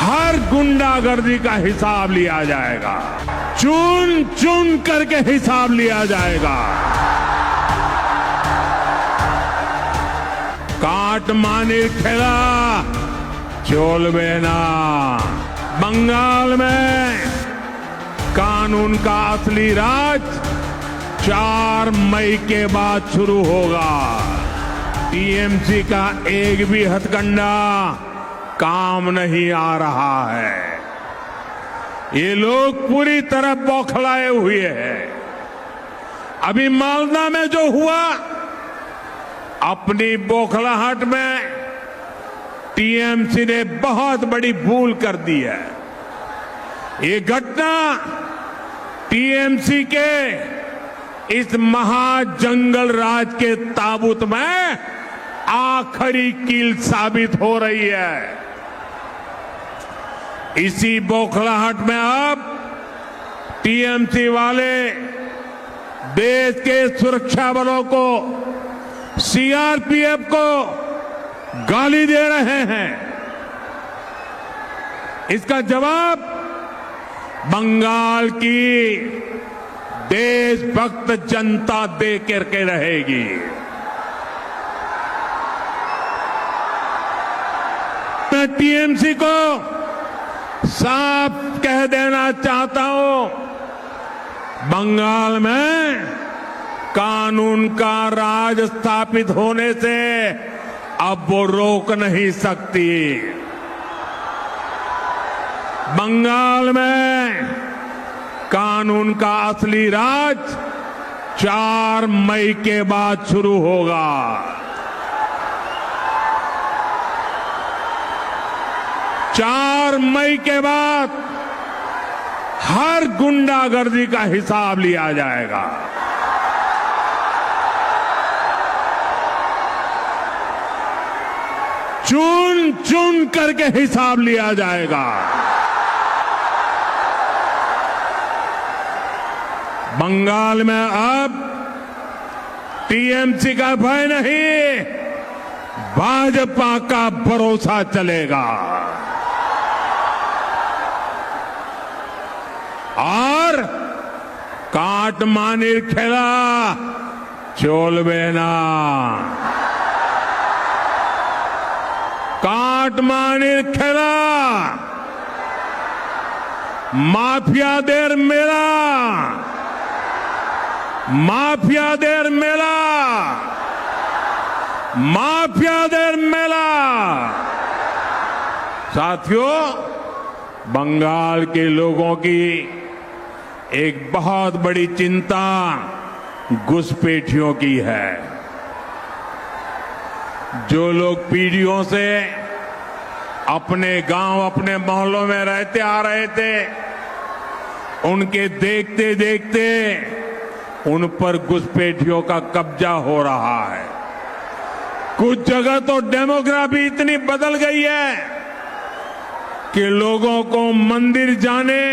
हर गुंडागर्दी का हिसाब लिया जाएगा, चुन चुन करके हिसाब लिया जाएगा। काटमानी खेला चोलबे ना। बंगाल में कानून का असली राज 4 मई के बाद शुरू होगा। टीएमसी का एक भी हथकंडा काम नहीं आ रहा है। ये लोग पूरी तरह बौखलाए हुए हैं। अभी मालदा में जो हुआ, अपनी बौखलाहट में टीएमसी ने बहुत बड़ी भूल कर दी है। ये घटना टीएमसी के इस महाजंगल राज के ताबूत में आखिरी कील साबित हो रही है। इसी बौखलाहट में अब टीएमसी वाले देश के सुरक्षा बलों को, सीआरपीएफ को गाली दे रहे हैं। इसका जवाब बंगाल की देशभक्त जनता दे करके रहेगी। मैं टीएमसी को साफ कह देना चाहता हूं, बंगाल में कानून का राज स्थापित होने से अब वो रोक नहीं सकती। बंगाल में कानून का असली राज 4 मई के बाद शुरू होगा। 4 मई के बाद हर गुंडागर्दी का हिसाब लिया जाएगा। चुन चुन करके हिसाब लिया जाएगा। बंगाल में अब टीएमसी का भय नहीं, भाजपा का भरोसा चलेगा। और काटमानी खेला चोलबे ना। काटमानी खेला माफियादेर मेला, माफियादेर मेला, माफियादेर मेला। साथियों, बंगाल के लोगों की एक बहुत बड़ी चिंता घुसपैठियों की है। जो लोग पीढ़ियों से अपने गांव, अपने मोहल्लों में रहते आ रहे थे, उनके देखते देखते उन पर घुसपैठियों का कब्जा हो रहा है। कुछ जगह तो डेमोग्राफी इतनी बदल गई है कि लोगों को मंदिर जाने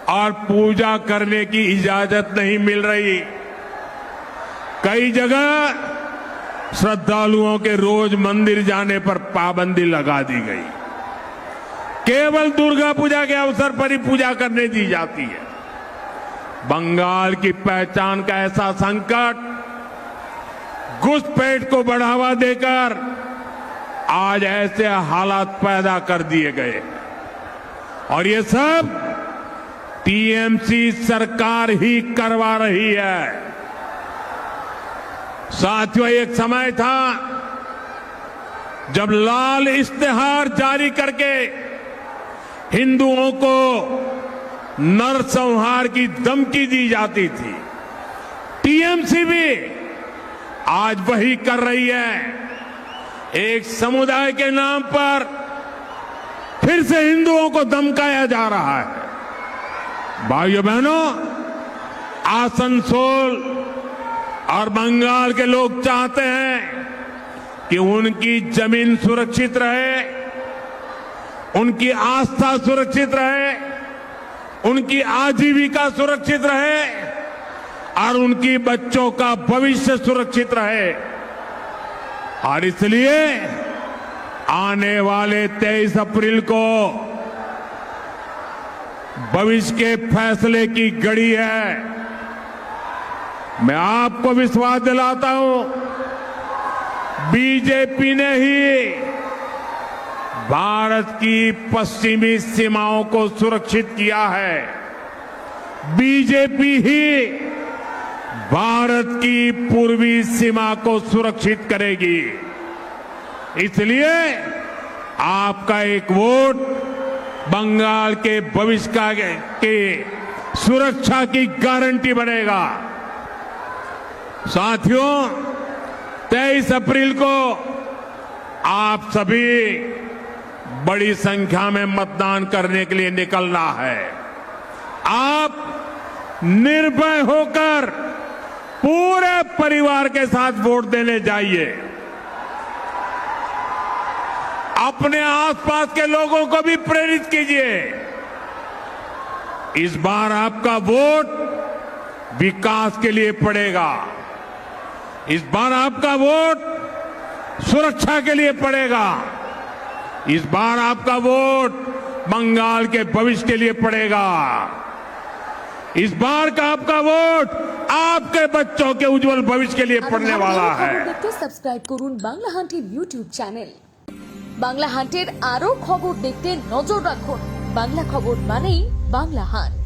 और पूजा करने की इजाजत नहीं मिल रही। कई जगह श्रद्धालुओं के रोज मंदिर जाने पर पाबंदी लगा दी गई। केवल दुर्गा पूजा के अवसर पर ही पूजा करने दी जाती है। बंगाल की पहचान का ऐसा संकट घुसपैठ को बढ़ावा देकर आज ऐसे हालात पैदा कर दिए गए। और ये सब टीएमसी सरकार ही करवा रही है। साथियों, एक समय था जब लाल इश्तेहार जारी करके हिंदुओं को नरसंहार की धमकी दी जाती थी। टीएमसी भी आज वही कर रही है। एक समुदाय के नाम पर फिर से हिंदुओं को धमकाया जा रहा है। भाइयों बहनों, आसनसोल और बंगाल के लोग चाहते हैं कि उनकी जमीन सुरक्षित रहे, उनकी आस्था सुरक्षित रहे, उनकी आजीविका सुरक्षित रहे और उनकी बच्चों का भविष्य सुरक्षित रहे। और इसलिए आने वाले 23 अप्रैल को भविष्य के फैसले की घड़ी है। मैं आपको विश्वास दिलाता हूं, बीजेपी ने ही भारत की पश्चिमी सीमाओं को सुरक्षित किया है। बीजेपी ही भारत की पूर्वी सीमा को सुरक्षित करेगी। इसलिए आपका एक वोट बंगाल के भविष्य के सुरक्षा की गारंटी बनेगा। साथियों, 23 अप्रैल को आप सभी बड़ी संख्या में मतदान करने के लिए निकलना है। आप निर्भय होकर पूरे परिवार के साथ वोट देने जाइए। अपने आसपास के लोगों को भी प्रेरित कीजिए। इस बार आपका वोट विकास के लिए पड़ेगा। इस बार आपका वोट सुरक्षा के लिए पड़ेगा। इस बार आपका वोट बंगाल के भविष्य के लिए पड़ेगा। इस बार का आपका वोट आपके बच्चों के उज्जवल भविष्य के लिए पड़ने वाला है। দেখতে সাবস্ক্রাইব করুন বাংলা হান্টের ইউটিউব চ্যানেল। বাংলা হান্টের আরো খবর দেখতে নজর রাখুন। বাংলা খবর মানেই বাংলা হান্ট।